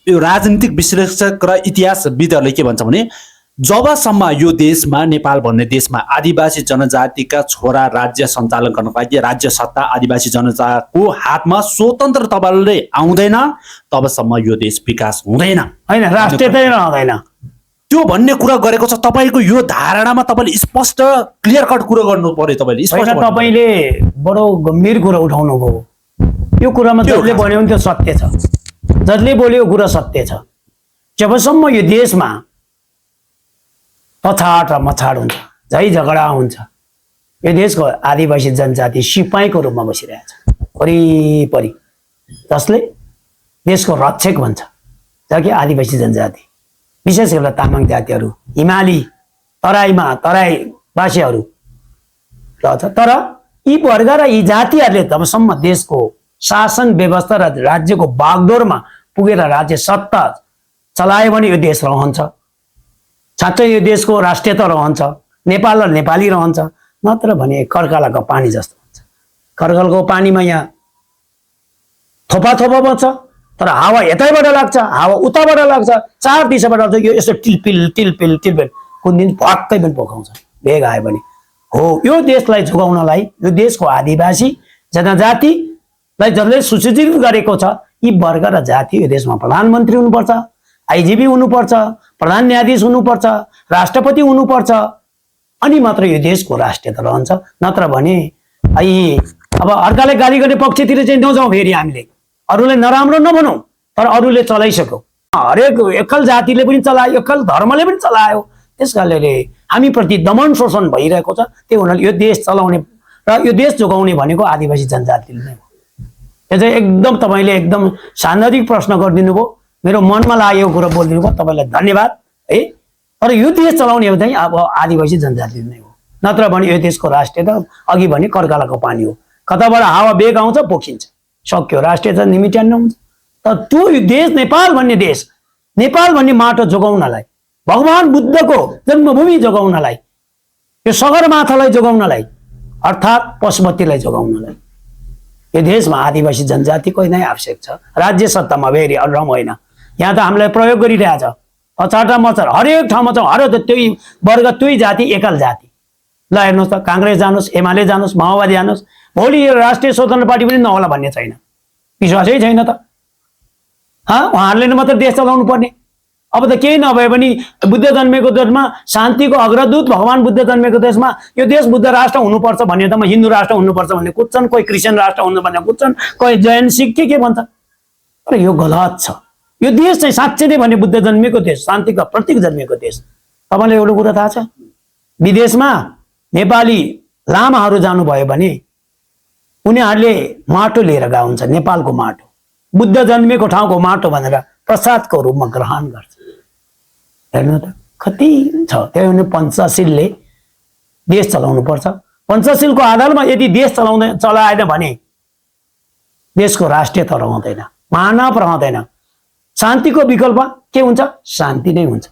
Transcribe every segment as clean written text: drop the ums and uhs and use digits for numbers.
यो राजनीतिक विश्लेषक र इतिहासविदहरूले के भन्छ भने जबसम्म यो देशमा नेपाल भन्ने देशमा आदिवासी जनजातिका छोरा राज्य सञ्चालन गर्नको लागि राज्य सत्ता आदिवासी जनताको हातमा स्वतन्त्र तवरले आउँदैन तबसम्म यो देश विकास हुँदैन हैन, राष्ट्रियतै रहँदैन। त्यो भन्ने कुरा गरेको छ। तपाईको यो धारणामा तपाईले स्पष्ट क्लियर कट कुरा गर्नु पर्यो। तपाईले स्पष्ट तपाईले बडो गम्भीर कुरा उठाउनु भयो। यो कुरामा जसले भन्यो भने त्यो सत्य छ, जसले बोल्यो कुरा सत्य छ। जबसम्म यो देशमा पछाड र मछाड हुन्छ, झै झगडा हुन्छ, यो देशको आदिवासी जनजाति सिपाहीको रूपमा बसिरहेछ वरिपरि, जसले देशको रक्षक भन्छ जबकि आदिवासी जनजाति विशेष गरेर तामाङ जातिहरू हिमाली तराईवासीहरू रहन्छ। तर यी वर्ग र यी जातिहरूले जबसम्म देशको शासन व्यवस्था र राज्यको बागडोरमा पुगेर राज्य सत्ता चलायो भने यो देश रहन्छ, साँच्चै यो देशको राष्ट्रियता रहन्छ, नेपाल र नेपाली रहन्छ। नत्र भने कर्कलाको पानी जस्तो हुन्छ। कर्कलको पानीमा यहाँ थोपा थोपा बन्छ, तर हावा यतैबाट लाग्छ, हावा उताबाट लाग्छ, चार दिशाबाट आउँछ। यो यसो टिलपिल टिलपिल टिलपिल कुन दिन पक्कै पनि पोखाउँछ भेग आयो भने। हो, यो देशलाई जोगाउनलाई यो देशको आदिवासी जनजातिलाई जसले सुसूचित गरेको छ, यी वर्ग र जाति यो देशमा प्रधानमन्त्री हुनुपर्छ, आइजिपी हुनुपर्छ, प्रधान न्यायाधीश हुनुपर्छ, राष्ट्रपति हुनुपर्छ, अनि मात्र यो देशको राष्ट्रियता रहन्छ। नत्र भने अब अर्काले गाली गर्ने पक्षतिर चाहिँ नजाउँ। फेरि हामीले अरूलाई नराम्रो नभनौँ, तर अरूले चलाइसक्यो। हरेक एकल जातिले पनि चलायो, एकल धर्मले पनि चलायो। त्यस कारणले हामी प्रति दमन शोषण भइरहेको छ। त्यो हुनाले यो देश चलाउने र यो देश जोगाउने भनेको आदिवासी जनजातिले नै हो। यो चाहिँ एकदम तपाईँले एकदम सान्दर्भिक प्रश्न गरिदिनु भयो, मेरो मनमा लागेको कुरा बोलिदिनु भयो, तपाईँलाई धन्यवाद है। तर यो देश चलाउने चाहिँ अब आदिवासी जनजाति नै हो। नत्र भने यो देशको राष्ट्रियता अघि भने कर्कलाको पानी हो, कताबाट हावा बेग आउँछ पोखिन्छ, सक्यो, राष्ट्रियता निमिट्यान्न हुन्छ। तर त्यो देश नेपाल भन्ने देश, नेपाल भन्ने माटो जोगाउनलाई, भगवान बुद्धको जन्मभूमि जोगाउनलाई, यो सगरमाथालाई जोगाउनलाई, अर्थात् पशुपतिलाई जोगाउनलाई यो देशमा आदिवासी जनजातिको नै आवश्यक छ। राज्य सत्तामा फेरि अरम होइन। यहाँ त हामीलाई प्रयोग गरिरहेछ अचाटा मचर, हरेक ठाउँमा छ। हरेक त्यही वर्ग त्यही जाति एकल जाति। ल हेर्नुहोस् त, काङ्ग्रेस जानुहोस्, एमाले जानुहोस्, माओवादी जानुहोस्, भोलि यो राष्ट्रिय स्वतन्त्र पार्टी पनि नहोला भन्ने छैन, विश्वासै छैन त। उहाँहरूले मात्र देश चलाउनु पर्ने। अब त केही नभए पनि बुद्ध जन्मेको देशमा शान्तिको अग्रदूत भगवान बुद्ध जन्मेको देशमा यो देश बुद्ध राष्ट्र हुनुपर्छ भन्ने त म हिन्दू राष्ट्र हुनुपर्छ भन्ने कुद्छन्, कोही क्रिस्चियन राष्ट्र हुनु भन्ने कुद्छन्, कोही जैन सिख के भन्छ। तर यो गलत छ। यो देश चाहिँ साँच्चै नै भने बुद्ध जन्मेको देश, शान्तिको प्रतीक जन्मेको देश। तपाईँलाई एउटा कुरा थाहा छ, विदेशमा नेपाली लामाहरू जानुभयो भने उनीहरूले माटो लिएर गएको हुन्छ, नेपालको माटो, बुद्ध जन्मेको ठाउँको माटो भनेर प्रसादको रूपमा ग्रहण गर्छ। हेर्नु त कति छ। त्यही भने पञ्चशीलले देश चलाउनु पर्छ। पञ्चशीलको आधारमा यदि देश चलाएन भने देशको राष्ट्रियता रहँदैन, मानव रहँदैन। शान्तिको विकल्प के हुन्छ? शान्ति नै हुन्छ।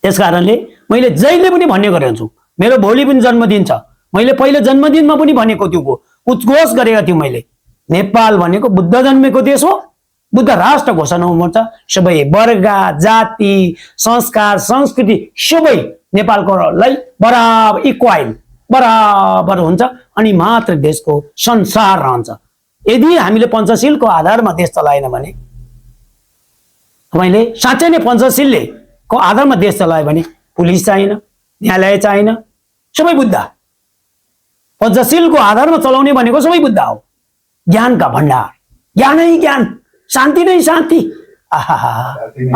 त्यस कारणले मैले जहिले पनि भन्ने गरेको छु, मेरो भोलि पनि जन्मदिन छ, मैले पहिलो जन्मदिनमा पनि भनेको त्यो उद्घोष गरेको थिएँ मैले, नेपाल भनेको बुद्ध जन्मेको देश हो, बुद्ध राष्ट्र घोषणा हुनुपर्छ। सबै वर्ग, जाति, संस्कार, संस्कृति सबै नेपालकोलाई बराबर इक्वाइल बराबर हुन्छ, अनि मात्र देशको संसार रहन्छ। यदि हामीले पञ्चशीलको आधारमा देश चलाएन भने, तपाईँले साँच्चै नै पञ्चशीलले को आधारमा देश चलायो भने पुलिस चाहिएन, न्यायालय चाहिएन, सबै बुद्ध। पञ्चशीलको आधारमा चलाउने भनेको सबै बुद्ध हो। ज्ञानका भण्डार, ज्ञानै ज्ञान, शान्ति नै शान्ति। आहा,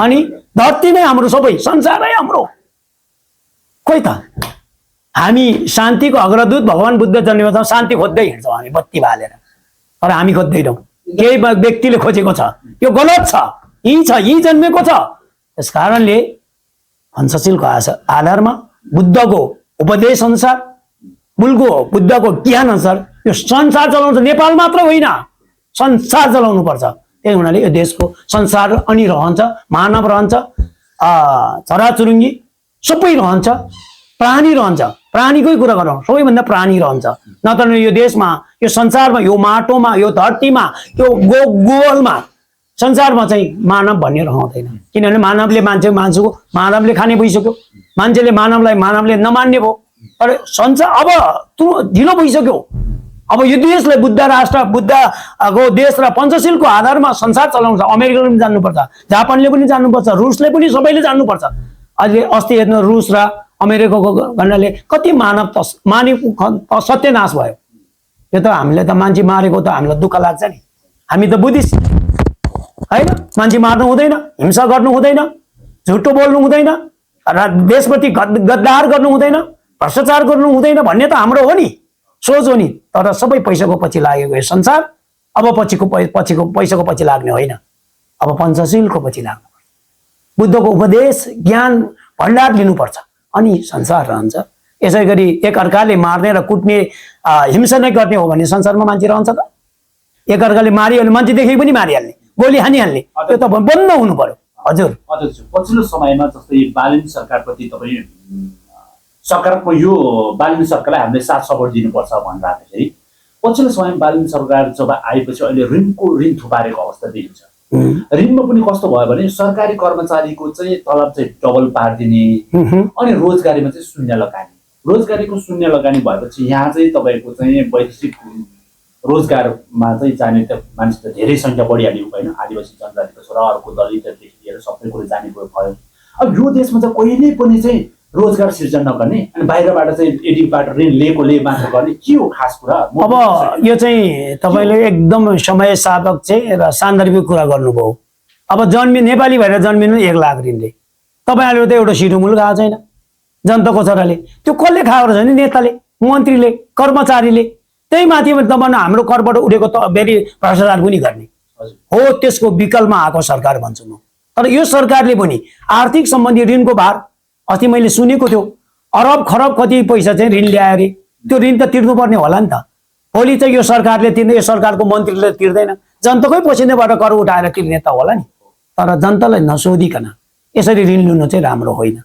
अनि धरती नै हाम्रो, सबै संसारै हाम्रो। खोइ त हामी शान्तिको अग्रदूत भगवान बुद्ध जन्मेको शान्ति खोज्दै हिँड्छौँ हामी बत्ती बालेर, तर हामी खोज्दैनौँ। केही व्यक्तिले खोजेको छ, यो गलत छ, यी जन्मेको छ। त्यस कारणले पञ्चशीलको आधारमा बुद्धको उपदेश अनुसार, बुद्धको ज्ञान अनुसार यो संसार चलाउँछ। नेपाल मात्र होइन, संसार चलाउनु पर्छ। त्यही हुनाले यो देशको संसार अनि रहन्छ, मानव रहन्छ, चराचुरुङ्गी सबै रहन्छ, प्राणी रहन्छ। प्राणीकै कुरा गरौँ, सबैभन्दा प्राणी रहन्छ। नत्र यो देशमा, यो संसारमा, यो माटोमा, यो धरतीमा, यो गोलमा संसारमा चाहिँ मानव भन्ने रहँदैन, किनभने मानवले मानवले खाने भइसक्यो, मान्छेले मानवले नमान्ने भयो। तर संसार अब ढिलो भइसक्यो। अब यो देशलाई बुद्धको देश र पञ्चशीलको आधारमा संसार चलाउँछ। अमेरिकाले पनि जान्नुपर्छ, जापानले पनि जान्नुपर्छ, रुसले पनि, सबैले जान्नुपर्छ। अहिले अस्ति हेर्नु रुस र अमेरिकाको गणनाले कति मानव सत्यनाश भयो। यो त हामीले त मान्छे मारेको त हामीलाई दुःख लाग्छ नि। हामी त बुद्धिस्ट होइन, मान्छे मार्नु हुँदैन, हिंसा गर्नु हुँदैन, झुटो बोल्नु हुँदैन, र देशप्रति गद्दार गर्नु हुँदैन, भ्रष्टाचार गर्नु हुँदैन भन्ने त हाम्रो हो नि, सोच हो नि। तर सबै पैसाको पछि लागेको यो संसार अब पैसाको पछि लाग्ने होइन, अब पञ्चशीलको पछि लाग्नु पर्छ। बुद्धको उपदेश ज्ञान भण्डार लिनुपर्छ, अनि संसार रहन्छ। यसै गरी एकअर्काले मार्ने र कुट्ने हिंसा नै गर्ने हो भने संसारमा मान्छे रहन्छ त? एकअर्काले मारिहाल्ने, मान्छे देखे पनि मारिहाल्ने, गोली हानिहाल्ने, त्यो त बन्द हुनु पर्यो। हजुर, पछिल्लो समयमा जस्तै बालिन सरकारप्रति तपाईँ सरकारको यो बालिन सरकारलाई हामीले साथ सपोर्ट दिनुपर्छ भन्दाखेरि पछिल्लो समयमा बालिन सरकार जब आएपछि अहिले ऋण थुपारेको अवस्था देखिन्छ। ऋणमा पनि कस्तो भयो भने सरकारी कर्मचारीको चाहिँ तलब चाहिँ डबल पारिदिने, अनि रोजगारीमा चाहिँ शून्य लगानी। रोजगारीको शून्य लगानी भएपछि यहाँ चाहिँ तपाईँको चाहिँ वैदेशिक रोजगारमा चाहिँ जाने त मान्छे त धेरै सङ्ख्या बढिहाल्यो होइन। आदिवासी जनजातिको छोराहरूको दलितदेखि लिएर सबै कुरो जाने भयो। अब यो देशमा चाहिँ कहिले पनि चाहिँ रोजगार सिर्जना नगर्ने, अनि बाहिरबाट चाहिँ एडीबाट ऋण लिएकोले मात्र गर्ने, के हो खास कुरा? अब यो चाहिँ तपाईँले एकदम समय साधक चाहिँ र सान्दर्भिक कुरा गर्नुभयो। अब नेपाली भएर जन्मिनु 1 लाख ऋणले, तपाईँहरूले त एउटा सिटुमुल खाएको छैन जनताको छोराले। त्यो कसले खाएको छ भने नेताले, मन्त्रीले, कर्मचारीले। त्यही माथि तपाईँ हाम्रो करबाट उठेको त फेरि भ्रष्टाचार पनि गर्ने हो। त्यसको विकल्पमा आएको सरकार भन्छु म। तर यो सरकारले पनि आर्थिक सम्बन्धी ऋणको भार, अस्ति मैले सुनेको थियो अरब खरब कति पैसा चाहिँ ऋण ल्यायो अरे, त्यो ऋण त तिर्नुपर्ने होला नि त। भोलि चाहिँ यो सरकारले तिर्ने, यो सरकारको मन्त्रीले तिर्दैन, जनताकै पसिनाबाट कर उठाएर तिर्ने त होला नि। तर जनतालाई नसोधिकन यसरी ऋण लिनु चाहिँ राम्रो होइन।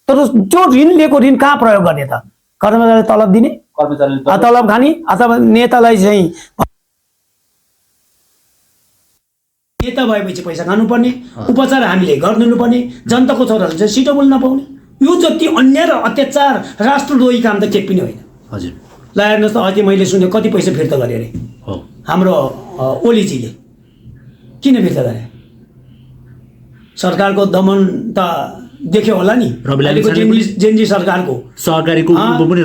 तर त्यो ऋण लिएको ऋण कहाँ प्रयोग गर्ने त? कर्मचारीलाई तलब दिने, तलब खाने, अथवा नेतालाई चाहिँ नेता भएपछि पैसा खानुपर्ने, उपचार हामीले गरिदिनुपर्ने, जनताको छोराहरू चाहिँ सिटो बोल्न नपाउने। यो जति अन्याय र अत्याचार राष्ट्रद्रोही काम त के पनि होइन। हजुर, ल हेर्नुहोस् त, अझै मैले सुने कति पैसा फिर्ता गरे अरे हाम्रो ओलीजीले। किन फिर्ता गरे? सरकारको दमन त देख्यो होला नि, जेनजी सरकारको सहकारीको पनि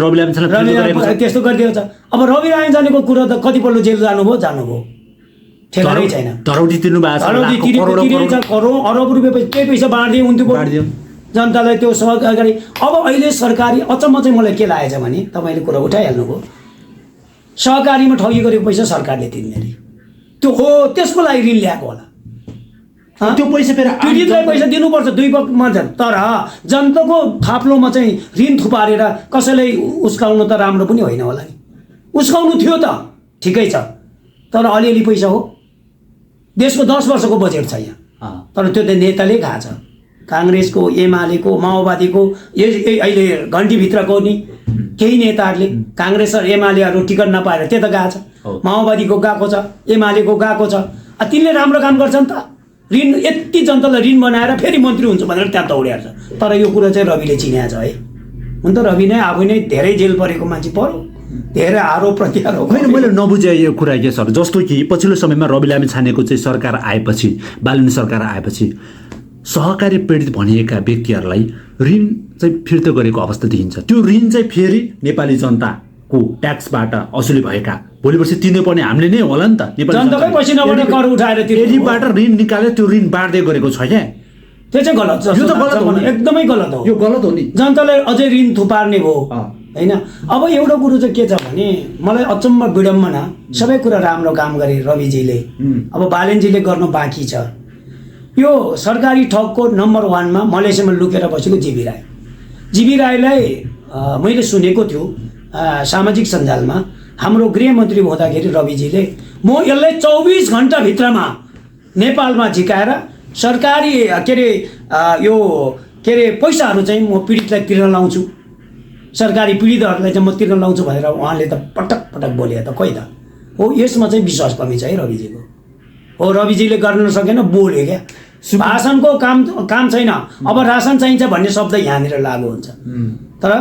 त्यस्तो गरिदिएको छ। अब रवि लामिछानेको कुरा त कतिपल्ट जेल जानुभयो, ठेगानै छैन। धरौटी तिर्नु भएको छ, करोड अरब रुपियाँ त्यही पैसा बाँडिदियो हुन्थ्यो जनतालाई त्यो सहकारी। अब अहिले सरकारी अचम्म चाहिँ मलाई के लागेछ भने, तपाईँले कुरा उठाइहाल्नुभयो, सहकारीमा ठगी गरेको पैसा सरकारले तिर्ने अरे। त्यो हो, त्यसको लागि ऋण ल्याएको होला। त्यो पैसा फेरि पीडितलाई पैसा दिनुपर्छ दुई पक्षमा। तर जनताको थाप्लोमा चाहिँ ऋण थुपारेर कसैलाई उस्काउनु त राम्रो पनि होइन होला नि। उस्काउनु थियो त ठिकै छ, तर अलिअलि पैसा हो। देशको 10 वर्षको बजेट छ यहाँ, तर त्यो त नेताले खान्छ। काङ्ग्रेसको, एमालेको, माओवादीको, अहिले घन्टीभित्रको नि केही नेताहरूले, काङ्ग्रेस र एमालेहरू टिकट नपाएर त्यता गएको छ, माओवादीको गएको छ, एमालेको गएको छ। तिनले राम्रो काम गर्छन् त, ऋण यति जनतालाई ऋण बनाएर फेरि मन्त्री हुन्छ भनेर त्यहाँ दौड्याएर छ। तर यो कुरा चाहिँ रविले चिनाएको छ है। हुन त रवि नै आफै नै धेरै जेल परेको मान्छे पर्यो, धेरै आरोप प्रत्यारोप। होइन, मैले नबुझेँ यो कुरा के सर, जस्तो कि पछिल्लो समयमा रवि लामिछानेको चाहिँ सरकार आएपछि, बालिन सरकार आएपछि सहकारी पीडित भनिएका व्यक्तिहरूलाई ऋण चाहिँ फिर्ता गरेको अवस्था देखिन्छ। त्यो ऋण चाहिँ फेरि नेपाली जनताको ट्याक्सबाट असुली भएका, भोलि पर्सि तिर्नुपर्ने हामीले नै होला नि त। जनताकै पसिनाबाट कर उठाएर एडीबाट ऋण निकालेर त्यो ऋण बाँड्दै गरेको छ क्या। त्यो चाहिँ गलत छ, यो त गलत हो, एकदमै गलत हो। यो गलत हो नि, जनतालाई अझै ऋण थुपार्ने भयो होइन। अब एउटा कुरो चाहिँ के छ भने, मलाई अचम्म विडम्बना, सबै कुरा राम्रो काम गरे रविजीले, अब बालेनजीले गर्नु बाँकी छ। यो सरकारी ठगको नम्बर 1 मा मलेसियामा लुकेर बसेको जीवी राई। जीवी राईलाई मैले सुनेको थियो सामाजिक सञ्जालमा, हाम्रो गृहमन्त्री हुँदाखेरि रविजीले म यसलाई 24 घण्टाभित्रमा नेपालमा झिकाएर सरकारी यो पैसाहरू चाहिँ म पीडितलाई तिर्न लाउँछु, सरकारी पीडितहरूलाई चाहिँ म तिर्न लाउँछु भनेर उहाँले त पटक पटक बोले त। खोइ त हो, यसमा चाहिँ विश्वास कमी छ है रविजीको। हो रविजीले गर्न सकेन बोल्यो क्या भाषणको काम छैन अब रासन चाहिन्छ भन्ने शब्द यहाँनिर लागू हुन्छ तर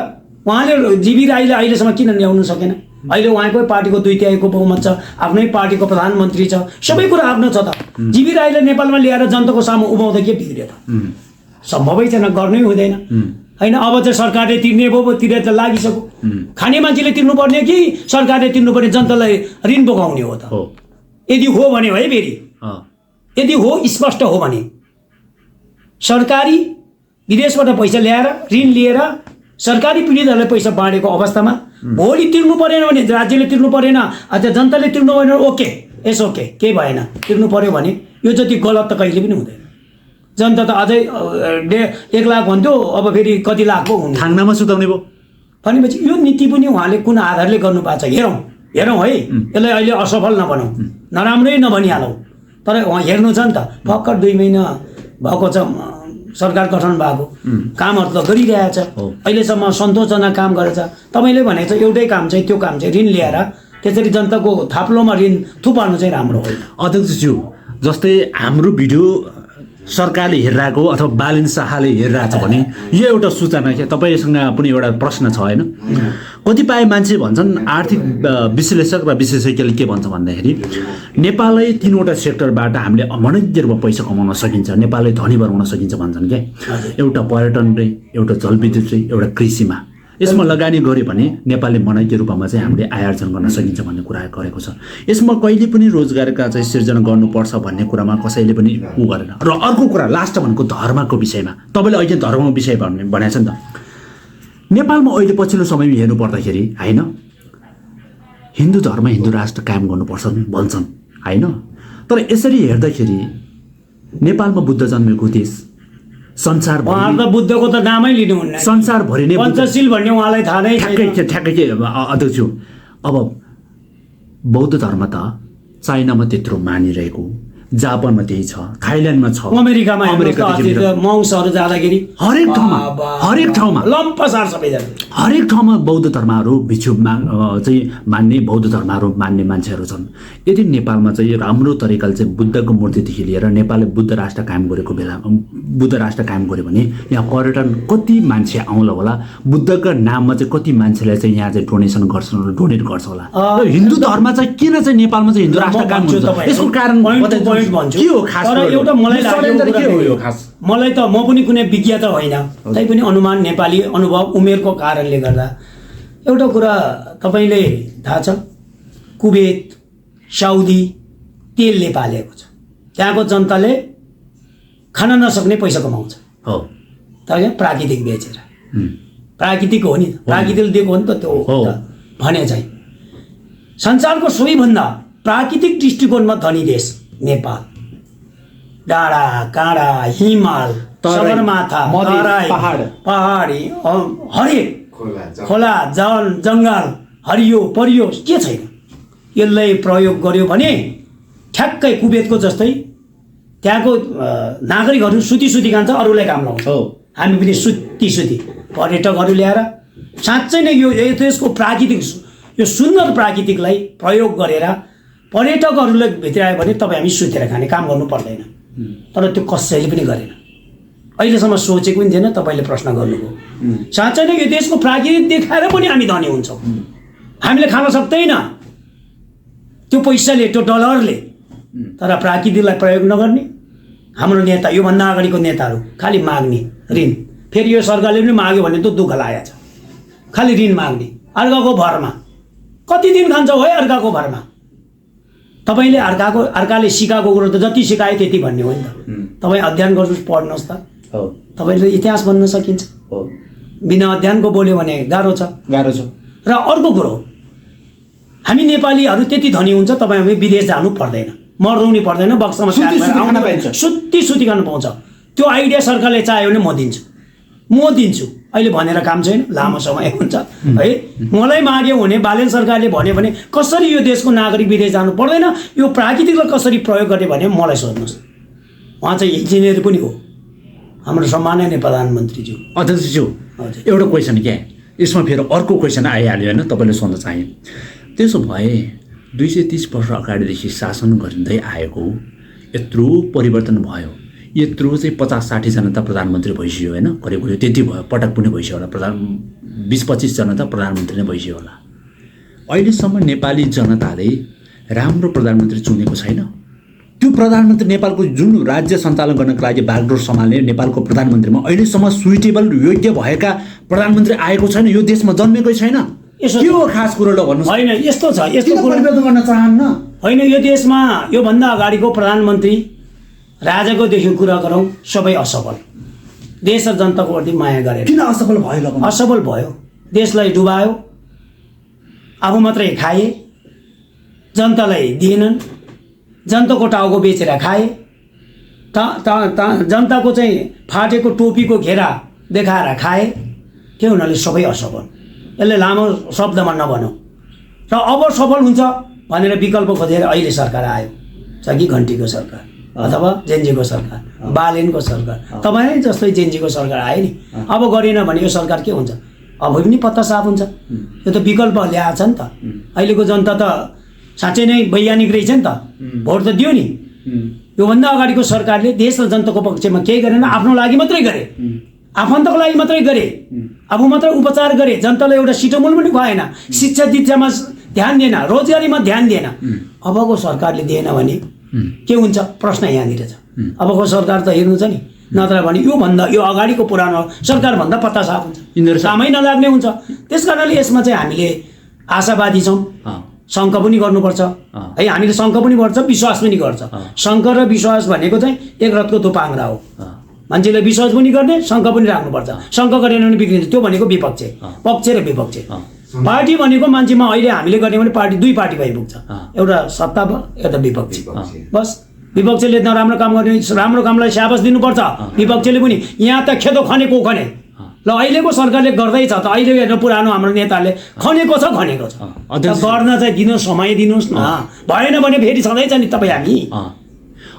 उहाँले जीवी राईले अहिलेसम्म किन ल्याउनु सकेन अहिले उहाँकै पार्टीको 2/3 बहुमत छ आफ्नै पार्टीको प्रधानमन्त्री छ सबै कुरा आफ्नो छ त जीवी राईले नेपालमा ल्याएर जनताको सामु उभाउँदा के बिग्रियो त सम्भवै छैन गर्नै हुँदैन हैन अब चाहिँ सरकारले तिर्ने भयो तिरेर त लागिसक्यो खाने मान्छेले तिर्नुपर्ने कि सरकारले तिर्नुपर्ने जनतालाई ऋण बोकाउने हो त यदि हो भने है फेरि यदि हो स्पष्ट हो भने सरकारी विदेशबाट पैसा ल्याएर ऋण लिएर सरकारी पीडितहरूलाई पैसा बाँडेको अवस्थामा भोलि तिर्नु परेन भने राज्यले तिर्नु परेन अझ जनताले तिर्नु परेन ओके एस ओके केही भएन तिर्नु पर्यो भने यो जति गलत त कहिले पनि हुँदैन जनता त अझै 1 लाख भन्थ्यो अब फेरि कति लाख पो हुने थाङ्नामा सुताउने भयो भनेपछि यो नीति पनि उहाँले कुन आधारले गर्नु भएको छ हेरौँ है यसलाई अहिले असफल नबनाऊ नराम्रै नभनिहालौँ तर उहाँ हेर्नु छ नि त भर्खर 2 महिना भएको छ सरकार गठन भएको कामहरू त गरिरहेछ अहिलेसम्म सन्तोषजनक काम गरेछ तपाईँले भनेको छ एउटै काम चाहिँ त्यो काम चाहिँ ऋण ल्याएर त्यसरी जनताको थाप्लोमा ऋण थुपार्नु चाहिँ राम्रो होइन अध्यक्षज्यू जस्तै हाम्रो भिडियो सरकारले हेरिरहेको अथवा बालिन शाहले हेरिरहेछ भने यो एउटा सूचना के तपाईँसँग पनि एउटा प्रश्न छ होइन कतिपय मान्छे भन्छन् आर्थिक विश्लेषक र विशेषज्ञले के भन्छ भन्दाखेरि नेपाललाई 3वटा सेक्टरबाट हामीले अमनज्ञ रूपमा पैसा कमाउन सकिन्छ नेपाललाई धनी बनाउन सकिन्छ भन्छन् क्या एउटा पर्यटन रे एउटा जलविद्युत रे एउटा कृषिमा यसमा लगानी गर्यो भने नेपालले मनज्ञ रूपमा चाहिँ हामीले आयोजन गर्न सकिन्छ भन्ने कुरा गरेको छ यसमा कहिले पनि रोजगारका चाहिँ सिर्जना गर्नुपर्छ भन्ने कुरामा कसैले पनि उ गरेन र अर्को कुरा लास्ट भनेको धर्मको विषयमा तपाईँले अहिले धर्मको विषय भनेको छ नि त नेपालमा अहिले पछिल्लो समयमा हेर्नु पर्दाखेरि हैन हिन्दू धर्म हिन्दू राष्ट्र कायम गर्नुपर्छ भन्छन् हैन तर यसरी हेर्दाखेरि नेपालमा बुद्ध जन्मेको देश संसार उहाँ त बुद्धको त नामै लिनुहुन्न संसारभरि नै पञ्चशील भन्ने उहाँलाई थाहा नै छैन ठ्याक्कै अध्यक्ष अब बौद्ध धर्म त चाइनामा त्यत्रो मानिरहेको जापानमा त्यही छ थाइल्यान्डमा छ अमेरिकामा मौसहरू जाँदाखेरि हरेक ठाउँमा लम्पसार सबैजना हरेक ठाउँमा बौद्ध धर्महरू भिक्षुमा चाहिँ मान्ने बौद्ध धर्महरू मान्ने मान्छेहरू छन् यदि नेपालमा चाहिँ राम्रो तरिकाले चाहिँ बुद्धको मूर्तिदेखि लिएर नेपालले बुद्ध राष्ट्र कायम गरेको बेला बुद्ध राष्ट्र कायम गर्यो भने यहाँ पर्यटन कति मान्छे आउला होला बुद्धको नाममा चाहिँ कति मान्छेलाई चाहिँ यहाँ चाहिँ डोनेसन गर्छन् डोनेट गर्छ होला हिन्दू धर्म चाहिँ किन चाहिँ नेपालमा चाहिँ हिन्दू राष्ट्र कायम हुन्छ यसको कारण भन्छु तर एउटा मलाई त म पनि कुनै विज्ञता होइन तैपनि अनुमान नेपाली अनुभव उमेरको कारणले गर्दा एउटा कुरा तपाईँले थाहा छ कुवेत साउदी तेलले पालेको छ त्यहाँको जनताले खान नसक्ने पैसा कमाउँछ हो तर प्राकृतिक बेचेर प्राकृतिक हो नि प्राकृतिकले दिएको हो नि त त्यो भने चाहिँ संसारको सबैभन्दा प्राकृतिक दृष्टिकोणमा धनी देश नेपाल डाँडा काँडा हिमाल सगरमाथा तराई पहाडी हरेक खोला जङ्गल हरियो परियो के छैन यसलाई प्रयोग गर्यो भने ठ्याक्कै कुवेतको जस्तै त्यहाँको नागरिकहरू सुती खान्छ अरूलाई काम लाउँछ हामी पनि सुती पर्यटकहरू ल्याएर साँच्चै नै यो देशको प्राकृतिक यो सुन्दर प्राकृतिकलाई प्रयोग गरेर पर्यटकहरूलाई भित्रायो भने तपाईँ हामी सुतेर खाने काम गर्नु पर्दैन तर त्यो कसैले पनि गरेन अहिलेसम्म सोचेको पनि थिएन तपाईँले प्रश्न गर्नुभयो साँच्चै नै यो देशको प्राकृतिक देखाएर पनि हामी धनी हुन्छौँ हामीले खान सक्दैन त्यो पैसाले त्यो डलरले तर प्राकृतिकलाई प्रयोग नगर्ने हाम्रो नेता योभन्दा अगाडिको नेताहरू खालि माग्ने ऋण फेरि यो सरकारले पनि माग्यो भने त दुःख लागेको छ खालि ऋण माग्ने अर्काको भरमा कति दिन खान्छौ है अर्काको भरमा तपाईँले अर्काले सिकाएको कुरो त जति सिकायो त्यति भन्ने हो नि त तपाईँ अध्ययन गर्नुहोस् पढ्नुहोस् त तपाईँले इतिहास भन्न सकिन्छ बिना अध्ययनको बोल्यो भने गाह्रो छ र अर्को कुरो हामी नेपालीहरू त्यति धनी हुन्छ तपाईँ हामी विदेश जानु पर्दैन मर्नु पर्दैन बक्सामा सुती खानु पाउँछ त्यो आइडिया सरकारले चाह्यो भने म दिन्छु अहिले भनेर काम छैन लामो समय हुन्छ है मलाई माग्यो भने बालेन सरकारले भन्यो भने कसरी यो देशको नागरिक विदेश जानु पर्दैन यो प्राकृतिकलाई कसरी प्रयोग गर्ने भने मलाई सोध्नुहोस् उहाँ चाहिँ इन्जिनियर पनि हो हाम्रो सम्माननीय प्रधानमन्त्रीज्यू अध्यक्षज्यू एउटा क्वेसन क्या यसमा फेरि अर्को क्वेसन आइहाल्यो होइन तपाईँले सोध्न चाहे त्यसो भए 230 वर्ष अगाडिदेखि शासन गरिँदै आएको यत्रो परिवर्तन भयो, यत्रो चाहिँ 50-60 जना त प्रधानमन्त्री भइसक्यो होइन, करिब त्यति भयो, पटक पनि भइसक्यो होला, 20-25 जना त प्रधानमन्त्री नै भइसक्यो होला। अहिलेसम्म नेपाली जनताले राम्रो प्रधानमन्त्री चुनेको छैन। त्यो प्रधानमन्त्री नेपालको जुन राज्य सञ्चालन गर्नको लागि बागडोर सम्हाल्ने नेपालको प्रधानमन्त्रीमा अहिलेसम्म सुइटेबल योग्य भएका प्रधानमन्त्री आएको छैन, यो देशमा जन्मेकै छैन। के हो खास कुरो ल भन्नुहोस्? होइन यस्तो छ, यस्तो परिवर्तन गर्न चाहन्न होइन। यो देशमा योभन्दा अगाडिको प्रधानमन्त्री राजाकोदेखि कुरा गरौँ, सबै असफल। देश र जनताको प्रति माया गरेर किन असफल भयो ल? असफल भयो, देशलाई डुबायो, आफू मात्रै खाए, जनतालाई दिएनन्, जनताको टाउको बेचेर खाए, जनताको चाहिँ फाटेको टोपीको घेरा देखाएर खाए। के हुनाले सबै असफल। यसले लामो शब्दमा नभनौँ र अब सफल हुन्छ भनेर विकल्प खोजेर अहिले सरकार आयो, छ कि घन्टीको सरकार अथवा जेन्जीको सरकार, बालेनको सरकार, तपाईँ जस्तै जेन्जीको सरकार आयो नि। अब गरेन भने यो सरकार के हुन्छ? अब पनि पत्ता साफ हुन्छ। यो त विकल्प ल्याएको छ नि त। अहिलेको जनता त साँच्चै नै वैज्ञानिक रहेछ नि त, भोट त दियो नि। योभन्दा अगाडिको सरकारले देश र जनताको पक्षमा केही गरेन, आफ्नो लागि मात्रै गरे, आफन्तको लागि मात्रै गरे, आफू मात्रै उपचार गरे, जनतालाई एउटा सिटोमोल पनि खुवाएन, शिक्षा दीक्षामा ध्यान दिएन, रोजगारीमा ध्यान दिएन। अबको सरकारले दिएन भने के हुन्छ? प्रश्न यहाँनिर छ। अबको सरकार त हेर्नु छ नि, नत्र भने यो अगाडिको पुरानो सरकारभन्दा पत्ता साफ हुन्छ, कामै नलाग्ने हुन्छ। त्यस कारणले यसमा चाहिँ हामीले आशावादी छौँ। शङ्का पनि गर्नुपर्छ है, हामीले शङ्का पनि गर्छ, विश्वास पनि गर्छ। शङ्का र विश्वास भनेको चाहिँ एक रथको दो पाङ्ग्रा हो। मान्छेले विश्वास पनि गर्ने, शङ्का पनि राख्नुपर्छ। शङ्का गरेन भने बिग्रिन्छ। त्यो भनेको विपक्ष, पक्ष र विपक्ष। पार्टी भनेको मान्छेमा अहिले हामीले गर्ने भने पार्टी दुई पार्टी भइपुग्छ, एउटा सत्ता एउटा विपक्ष। बस विपक्षले नराम्रो काम गर्ने, राम्रो कामलाई स्याबास दिनुपर्छ। विपक्षले पनि यहाँ त खेदो खनेको खने ल, अहिलेको सरकारले गर्दैछ त। अहिले हेर्नु पुरानो हाम्रो नेताले खनेको छ गर्न चाहिँ दिनुहोस्, समय दिनुहोस् न। भएन भने फेरि छँदैछ नि तपाईँ हामी।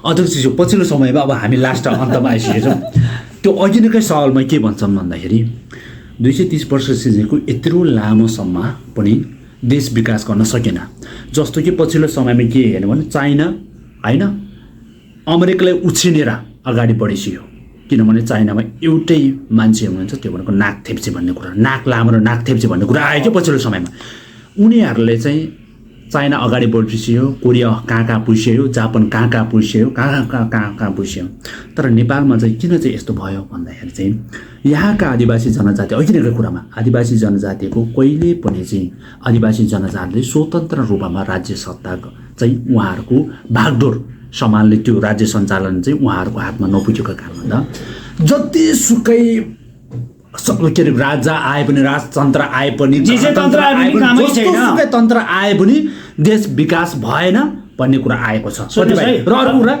अध्यक्षज्यू, पछिल्लो समयमा अब हामी लास्ट अन्तमा आइसकेछौँ। त्यो अघिकै सवालमा के भन्छन् भन्दाखेरि 230 वर्ष सिजेको यत्रो लामो समयमा पनि देश विकास गर्न सकेन। जस्तो कि पछिल्लो समयमा के हेर्नु भने चाइना होइन, अमेरिकालाई उछिनेर अगाडि बढिसक्यो। किनभने चाइनामा एउटै मान्छे हुनुहुन्छ, त्यो भनेको नाक थेप्चे भन्ने कुरा, नाक लामो र नाक थेप्चे भन्ने कुरा आयो क्या पछिल्लो समयमा। उनीहरूले चाहिँ चाइना अगाडि बढिसक्यो, कोरिया कहाँ पुग्यो, जापान कहाँ पुग्यो, कहाँ पुग्यो। तर नेपालमा चाहिँ किन चाहिँ यस्तो भयो भन्दाखेरि चाहिँ यहाँका आदिवासी जनजाति, अघि नैको कुरामा आदिवासी जनजातिको कहिले पनि चाहिँ आदिवासी जनजातिले स्वतन्त्र रूपमा राज्य सत्ता चाहिँ उहाँहरूको भागडोर सम्हाल्ने, त्यो राज्य सञ्चालन चाहिँ उहाँहरूको हातमा नपुगेको कारणले जतिसुकै के अरे राजा आए पनि, राजतन्त्र आए पनि, जस्तोसुकै तन्त्र आए पनि देश विकास भएन भन्ने कुरा आएको छ। र अर्को कुरा,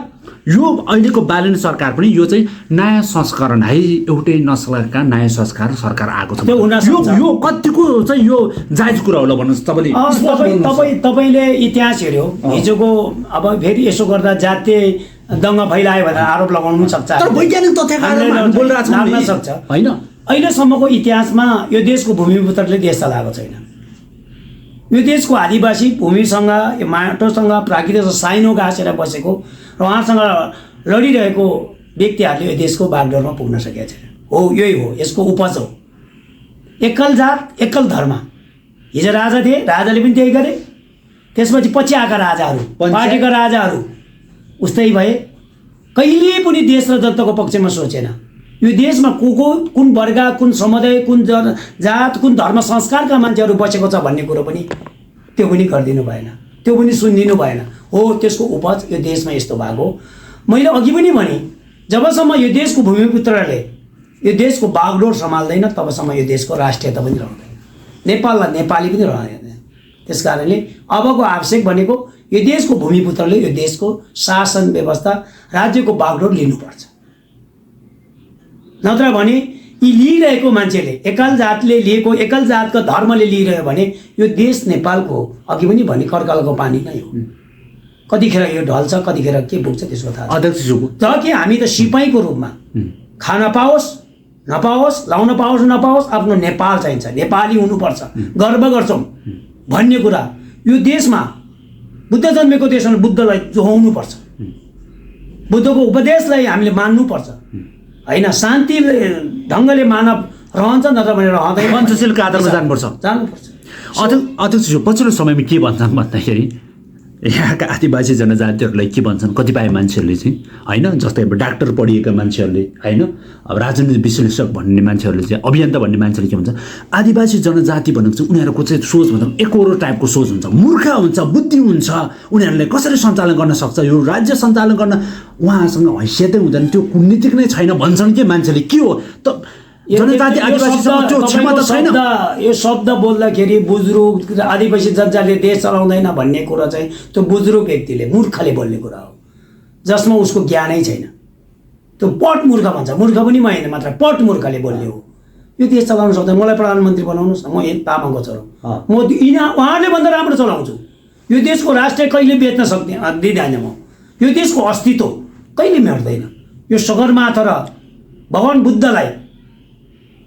यो अहिलेको बालेन सरकार पनि यो चाहिँ नयाँ संस्करण है, एउटै नस्लका नयाँ सरकार आएको छ। यो कतिको चाहिँ यो जायज कुरा होला भन्नुहोस् तपाईँले इतिहास हेर्यो हिजोको। अब फेरि यसो गर्दा जातीय दङ्गा फैलायो भनेर आरोप लगाउनु पनि सक्छ, तर वैज्ञानिक तथ्याङ्क बोलिरहेको सक्छ होइन। अहिलेसम्मको इतिहासमा यो देशको भूमिपुत्रले देश चलाएको छैन। यो देशको आदिवासी भूमिसँग, माटोसँग, प्राकृतिक साइनो गाँसेर बसेको र उहाँसँग लडिरहेको व्यक्तिहरूले यो देशको बागडोरमा पुग्न सकेका छैन। हो, यही हो, यसको उपज हो। एकल जात एकल धर्म। हिजो राजा थिए, राजाले पनि त्यही गरे। त्यसपछि पछि आएका राजाहरू, पार्टीका राजाहरू उस्तै भए। कहिले पनि देश र जनताको पक्षमा सोचेन। यो देशमा कुन वर्ग, कुन समुदाय, कुन जात, कुन धर्म संस्कारका मान्छेहरू बसेको छ भन्ने कुरो पनि त्यो पनि गरिदिनु भएन, त्यो पनि सुनिदिनु भएन। हो, त्यसको उपज यो देशमा यस्तो भएको। मैले अघि पनि भने, जबसम्म यो देशको भूमिपुत्रले यो देशको बागडोर सम्हाल्दैन तबसम्म यो देशको राष्ट्रियता पनि रहँदैन, नेपाललाई नेपाली पनि रहँदैन। त्यस कारणले अबको आवश्यक भनेको यो देशको भूमिपुत्रले यो देशको शासन व्यवस्था, राज्यको बागडोर लिनुपर्छ। नत्र भने यी लिइरहेको मान्छेले, एकल जातले लिएको, एकल जातको धर्मले लिइरह्यो भने यो देश नेपालको अघि पनि भने कर्कलको पानी नै हो। कतिखेर यो ढल्छ, कतिखेर के पुग्छ त्यसको थाहा छैन। अध्यक्षज्यू, तर कि हामी त सिपाहीको रूपमा खान पाओस् नपाओस्, लाउन पाओस् नपाओस्, आफ्नो नेपाल चाहिन्छ, नेपाली हुनुपर्छ, गर्व गर्छौँ भन्ने कुरा यो देशमा बुद्ध जन्मेको देशमा बुद्धलाई जोहाउनुपर्छ। बुद्धको उपदेशलाई हामीले मान्नुपर्छ होइन। शान्ति ढङ्गले मानव रहन्छ नत्र भने रहँदैन। पञ्चशीलको आधारमा जानुपर्छ। अध्यक्ष पछिल्लो समयमा के भन्छन् भन्दाखेरि यहाँका आदिवासी जनजातिहरूलाई के भन्छन् कतिपय मान्छेहरूले चाहिँ होइन, जस्तै अब डाक्टर पढिएका मान्छेहरूले होइन, अब राजनीतिक विश्लेषक भन्ने मान्छेहरूले चाहिँ, अभियन्ता भन्ने मान्छेले के भन्छ, आदिवासी जनजाति भनेको चाहिँ उनीहरूको चाहिँ सोच भन्दा एकोरो टाइपको सोच हुन्छ, मूर्ख हुन्छ, बुद्धि हुन्छ, उनीहरूले कसरी सञ्चालन गर्न सक्छ, यो राज्य सञ्चालन गर्न उहाँसँग हैसियतै हुँदैन, त्यो कुटनीतिक नै छैन भन्छन् कि मान्छेले। के हो त जनजाति आदिवासीसँग त्यो क्षमता छैन? यो शब्द बोल्दाखेरि बुजुर्ग आदिवासी जनजातिले देश चलाउँदैन भन्ने कुरा चाहिँ त्यो बुजुर्ग व्यक्तिले मूर्खले बोल्ने कुरा हो, जसमा उसको ज्ञानै छैन। त्यो पट मूर्ख भन्छ, मूर्ख पनि म होइन मात्र पट मूर्खले बोल्ने हो। यो देश चलाउन सक्दैन, मलाई प्रधानमन्त्री बनाउनुहोस् न, म तामाङको छोरो, म उहाँहरूले भन्दा राम्रो चलाउँछु। यो देशको राष्ट्र कहिले बेच्न सक्ने दिँदैन म। यो देशको अस्तित्व कहिले मेट्दैन। यो सगरमाथा र भगवान् बुद्धलाई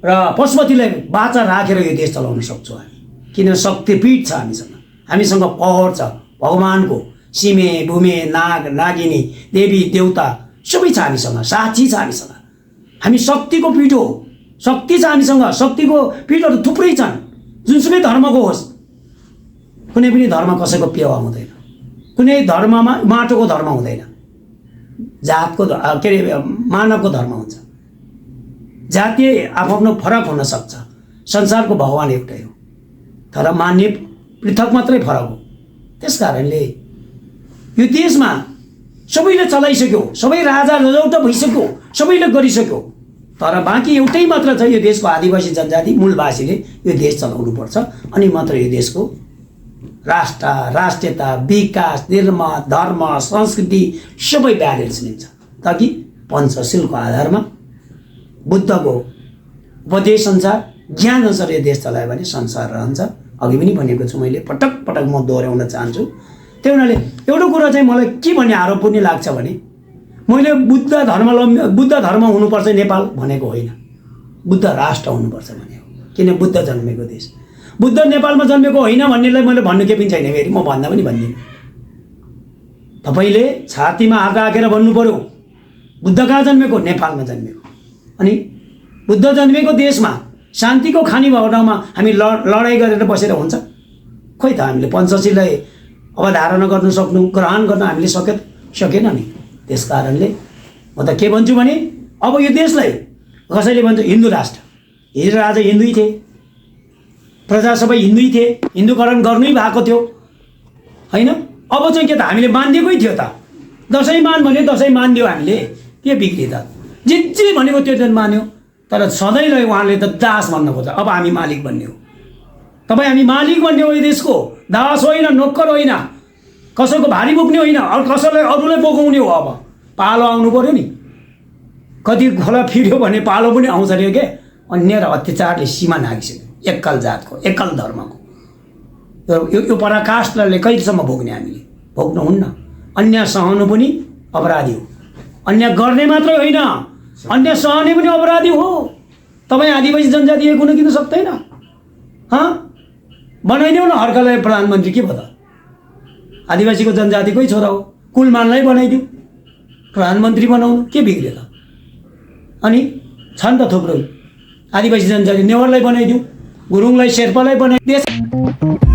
र पशुपतिलाई बाचा राखेर यो देश चलाउन सक्छौँ हामी, किन शक्तिपीठ छ हामीसँग, हामीसँग पहर छ भगवानको, सिमे भूमे नाग नागिनी देवी देवता सबै छ हामीसँग, साक्षी छ हामीसँग। हामी शक्तिको पीठ हो, शक्ति छ हामीसँग। शक्तिको पीठहरू थुप्रै छन्, जुनसुकै धर्मको होस्। कुनै पनि धर्म कसैको पेवा हुँदैन, कुनै धर्ममा माटोको धर्म हुँदैन, जातको के अरे मानवको धर्म हुन्छ। जातीय आफ्नो फरक हुन सक्छ, संसारको भगवान् एउटै हो, तर मान्ने पृथक मात्रै फरक हो। त्यस कारणले यो देशमा सबैले चलाइसक्यो, सबै राजा रजौटा भइसक्यो, सबैले गरिसक्यो, तर बाँकी एउटै मात्र छ यो देशको आदिवासी जनजाति मूलवासीले यो देश चलाउनुपर्छ। अनि मात्र यो देशको राष्ट्र राष्ट्रियता विकास धर्म संस्कृति सबै ब्यालेन्स लिन्छ। ताकि पञ्चशीलको आधारमा बुद्धको उपदेश अनुसार ज्ञान अनुसार यो देश चलायो भने संसार रहन्छ। अघि पनि भनेको छु मैले, पटक पटक म दोहोऱ्याउन चाहन्छु। त्यही हुनाले एउटा कुरा चाहिँ मलाई के भन्ने आरोप पनि लाग्छ भने, मैले बुद्ध धर्म हुनुपर्छ नेपाल भनेको होइन, बुद्ध राष्ट्र हुनुपर्छ भनेको। किन बुद्ध जन्मेको देश, बुद्ध नेपालमा जन्मेको होइन भन्नेलाई मैले भन्नु के पनि छैन। फेरि म भन्दा पनि भन्दिनँ, तपाईँले छातीमा हात राखेर भन्नु पर्यो बुद्ध कहाँ जन्मेको, नेपालमा जन्मेको। अनि बुद्ध जन्मेको देशमा शान्तिको खानी भएको ठाउँमा हामी लडाइँ गरेर बसेर हुन्छ? खोइ त हामीले पञ्चशीललाई अवधारणा गर्नु सक्नु, ग्रहण गर्न हामीले सकेन नि। त्यस कारणले म त के भन्छु भने, अब यो देशलाई कसैले भन्छ हिन्दू राष्ट्र, हिजो राजा हिन्दू थिए, प्रजा सबै हिन्दू थिए, हिन्दूकरण गर्नै भएको थियो होइन। अब चाहिँ के त हामीले मानिदिएकै थियो त, दसैँ मान भन्यो दसैँ मानिदियो हामीले, के बिग्रियो त? जे भनेको त्यो दिन मान्यो। तर सधैँलाई उहाँले त दास भन्न खोज्छ। अब हामी मालिक बन्ने हो, तपाईँ हामी मालिक बन्ने हो, यो देशको दास होइन, नोकर होइन, कसैको भारी बोक्ने होइन, कसैलाई अरूलाई बोकाउने हो। अब पालो आउनु पर्यो नि, कति खोला फिर्यो भने पालो पनि आउँछ अरे के। अन्य र अत्याचारले सीमा नागिसक्यो, एकल जातको एकल धर्मको। यो पराकाष्ठले कहिलेसम्म भोग्ने? हामीले भोग्नुहुन्न। अन्य सहनु पनि अपराधी हो, अन्य गर्ने मात्रै होइन, अन्य सहने पनि अपराधी हो। तपाईँ आदिवासी जनजाति कुनै किन सक्दैन? बनाइदेऊ न हर्कलाई प्रधानमन्त्री, के भयो त? आदिवासीको जनजातिकै छोरा हो, कुलमानलाई बनाइदिऊ प्रधानमन्त्री बनाउनु, के बिग्रियो त? अनि छन् त थुप्रै आदिवासी जनजाति, नेवारलाई बनाइदिऊ, गुरुङलाई शेर्पालाई बनाइदिऊ।